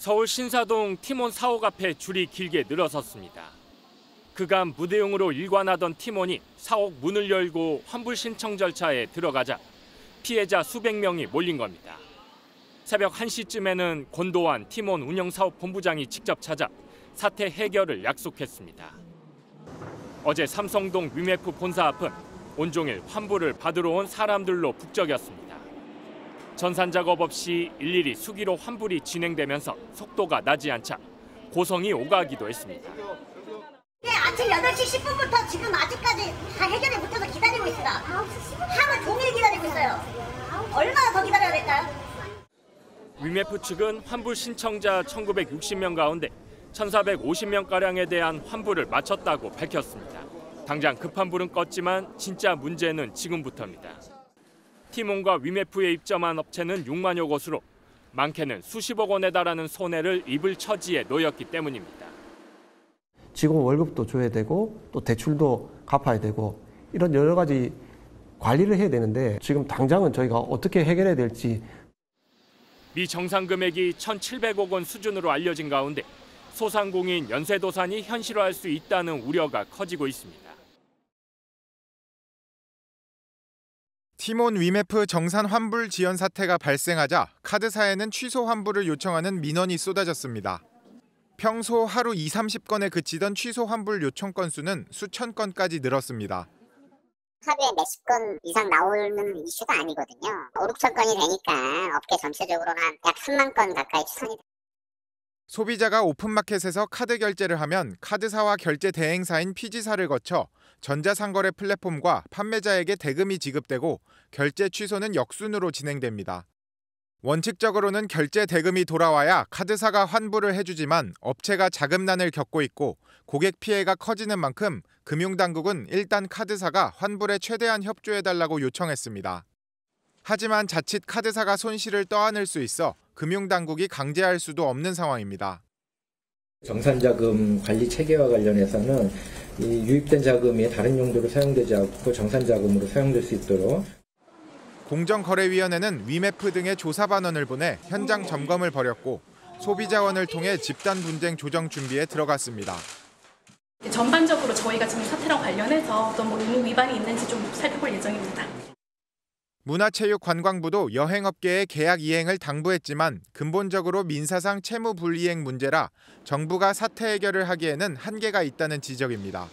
서울 신사동 티몬 사옥 앞에 줄이 길게 늘어섰습니다. 그간 무대용으로 일관하던 티몬이 사옥 문을 열고 환불 신청 절차에 들어가자 피해자 수백 명이 몰린 겁니다. 새벽 1시쯤에는 권도환 티몬 운영사업 본부장이 직접 찾아 사태 해결을 약속했습니다. 어제 삼성동 위메프 본사 앞은 온종일 환불을 받으러 온 사람들로 북적였습니다. 전산 작업 없이 일일이 수기로 환불이 진행되면서 속도가 나지 않자 고성이 오가기도 했습니다. 아침 8시 10분부터 지금 아직까지 다 해결이 못해서 기다리고 있습니다. 하루 종일 기다리고 있어요. 얼마나 더 기다려야 될까요? 위메프 측은 환불 신청자 1960명 가운데 1450명가량에 대한 환불을 마쳤다고 밝혔습니다. 당장 급환불은 껐지만 진짜 문제는 지금부터입니다. 티몬과 위메프에 입점한 업체는 6만여 곳으로 많게는 수십억 원에 달하는 손해를 입을 처지에 놓였기 때문입니다. 직원 월급도 줘야 되고 또 대출도 갚아야 되고 이런 여러 가지 관리를 해야 되는데 지금 당장은 저희가 어떻게 해결해야 될지. 미정상 금액이 1,700억 원 수준으로 알려진 가운데 소상공인 연쇄도산이 현실화할 수 있다는 우려가 커지고 있습니다. 티몬 위메프 정산 환불 지연 사태가 발생하자 카드사에는 취소 환불을 요청하는 민원이 쏟아졌습니다. 평소 하루 20-30건에 그치던 취소 환불 요청 건수는 수천 건까지 늘었습니다. 하루에 몇십 건 이상 나오는 이슈가 아니거든요. 5-6천 건이 되니까 업계 전체적으로는 약 3만 건 가까이 추산이 됩니다. 소비자가 오픈마켓에서 카드 결제를 하면 카드사와 결제 대행사인 피지사를 거쳐 전자상거래 플랫폼과 판매자에게 대금이 지급되고 결제 취소는 역순으로 진행됩니다. 원칙적으로는 결제 대금이 돌아와야 카드사가 환불을 해주지만 업체가 자금난을 겪고 있고 고객 피해가 커지는 만큼 금융당국은 일단 카드사가 환불에 최대한 협조해달라고 요청했습니다. 하지만 자칫 카드사가 손실을 떠안을 수 있어 금융당국이 강제할 수도 없는 상황입니다. 정산자금 관리 체계와 관련해서는 이 유입된 자금이 다른 용도로 사용되지 않고 정산자금으로 사용될 수 있도록 공정거래위원회는 위메프 등의 조사 반원을 보내 현장 점검을 벌였고 소비자원을 통해 집단 분쟁 조정 준비에 들어갔습니다. 전반적으로 저희가 지금 사태랑 관련해서 어떤 의무 위반이 있는지 좀 살펴볼 예정입니다. 문화체육관광부도 여행업계의 계약 이행을 당부했지만 근본적으로 민사상 채무 불이행 문제라 정부가 사태 해결을 하기에는 한계가 있다는 지적입니다.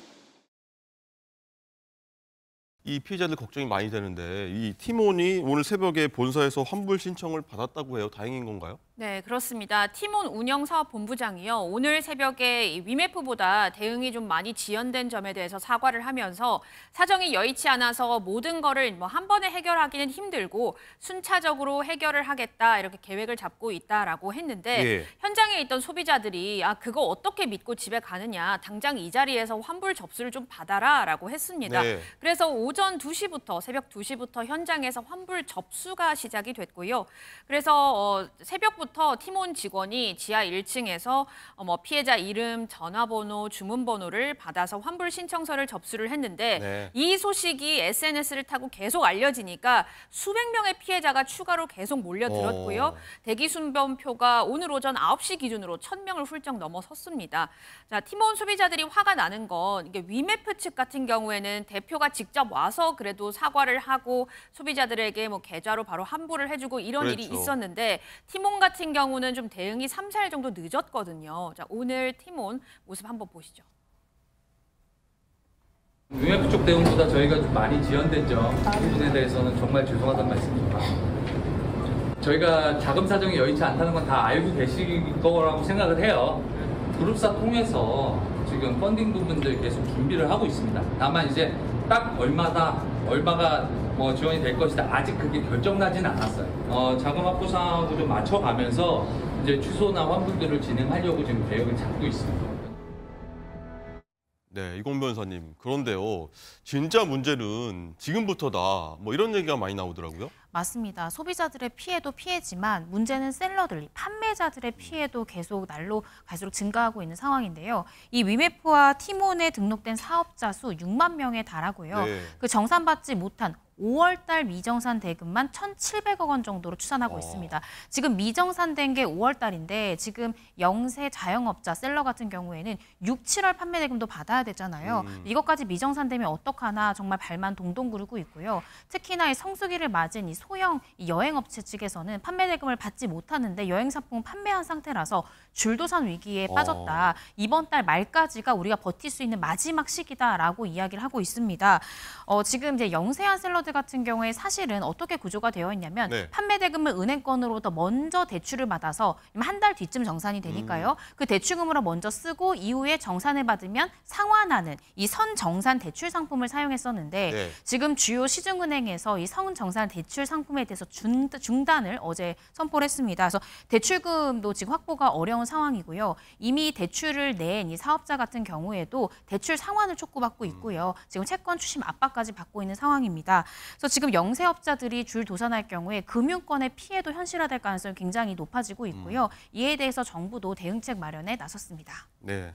이 피해자들 걱정이 많이 되는데 이 티몬이 오늘 새벽에 본사에서 환불 신청을 받았다고 해요. 다행인 건가요? 네, 그렇습니다. 티몬 운영사업본부장이요. 오늘 새벽에 위메프보다 대응이 좀 많이 지연된 점에 대해서 사과를 하면서 사정이 여의치 않아서 모든 거를 한 번에 해결하기는 힘들고 순차적으로 해결을 하겠다 이렇게 계획을 잡고 있다라고 했는데 예. 현장에 있던 소비자들이 그거 어떻게 믿고 집에 가느냐. 당장 이 자리에서 환불 접수를 좀 받아라라고 했습니다. 네. 그래서 오전 2시부터 새벽 2시부터 현장에서 환불 접수가 시작이 됐고요. 그래서 새벽부터 티몬 직원이 지하 1층에서 피해자 이름, 전화번호, 주문번호를 받아서 환불 신청서를 접수를 했는데 네. 이 소식이 SNS를 타고 계속 알려지니까 수백 명의 피해자가 추가로 계속 몰려들었고요. 대기 순번표가 오늘 오전 9시 기준으로 1,000명을 훌쩍 넘어섰습니다. 자, 티몬 소비자들이 화가 나는 건 이게 위메프 측 같은 경우에는 대표가 직접 와서 그래도 사과를 하고 소비자들에게 계좌로 바로 환불을 해주고 이런 그렇죠. 일이 있었는데 티몬 같은 경우는 좀 대응이 3-4일 정도 늦었거든요. 자, 오늘 티몬 모습 한번 보시죠. 위메프 쪽 대응보다 저희가 좀 많이 지연된 점, 이 부분에 대해서는 정말 죄송하다는 말씀입니다. 저희가 자금 사정이 여의치 않다는 건 다 알고 계실 거라고 생각을 해요. 그룹사 통해서 지금 펀딩 부분들 계속 준비를 하고 있습니다. 다만 이제 딱 얼마가 지원이 될 것이다. 아직 그게 결정나지는 않았어요. 자금 확보상하고 좀 맞춰가면서 이제 취소나 환불들을 진행하려고 지금 계획을 잡고 있습니다. 네, 이공 변호사님. 그런데요, 진짜 문제는 지금부터다. 이런 얘기가 많이 나오더라고요. 맞습니다. 소비자들의 피해도 피해지만 문제는 셀러들, 판매자들의 피해도 계속 날로 갈수록 증가하고 있는 상황인데요. 이 위메프와 티몬에 등록된 사업자 수 6만 명에 달하고요. 네. 그 정산받지 못한 5월 달 미정산 대금만 1,700억 원 정도로 추산하고 있습니다. 지금 미정산된 게 5월 달인데 지금 영세 자영업자 셀러 같은 경우에는 6, 7월 판매 대금도 받아야 되잖아요. 이것까지 미정산되면 어떡하나 정말 발만 동동 구르고 있고요. 특히나 이 성수기를 맞은 이 소형 이 여행업체 측에서는 판매 대금을 받지 못하는데 여행 상품 판매한 상태라서 줄도산 위기에 빠졌다. 이번 달 말까지가 우리가 버틸 수 있는 마지막 시기다라고 이야기를 하고 있습니다. 지금 이제 영세한 셀러들 같은 경우에 사실은 어떻게 구조가 되어 있냐면 판매 대금을 은행권으로부터 먼저 대출을 받아서 한 달 뒤쯤 정산이 되니까요. 그 대출금으로 먼저 쓰고 이후에 정산을 받으면 상환하는 이 선정산 대출 상품을 사용했었는데 지금 주요 시중은행에서 이 선정산 대출 상품에 대해서 중단을 어제 선포를 했습니다. 그래서 대출금도 지금 확보가 어려운 상황이고요. 이미 대출을 낸 이 사업자 같은 경우에도 대출 상환을 촉구받고 있고요. 지금 채권 추심 압박까지 받고 있는 상황입니다. 그래서 지금 영세업자들이 줄 도산할 경우에 금융권의 피해도 현실화될 가능성이 굉장히 높아지고 있고요. 이에 대해서 정부도 대응책 마련에 나섰습니다. 네.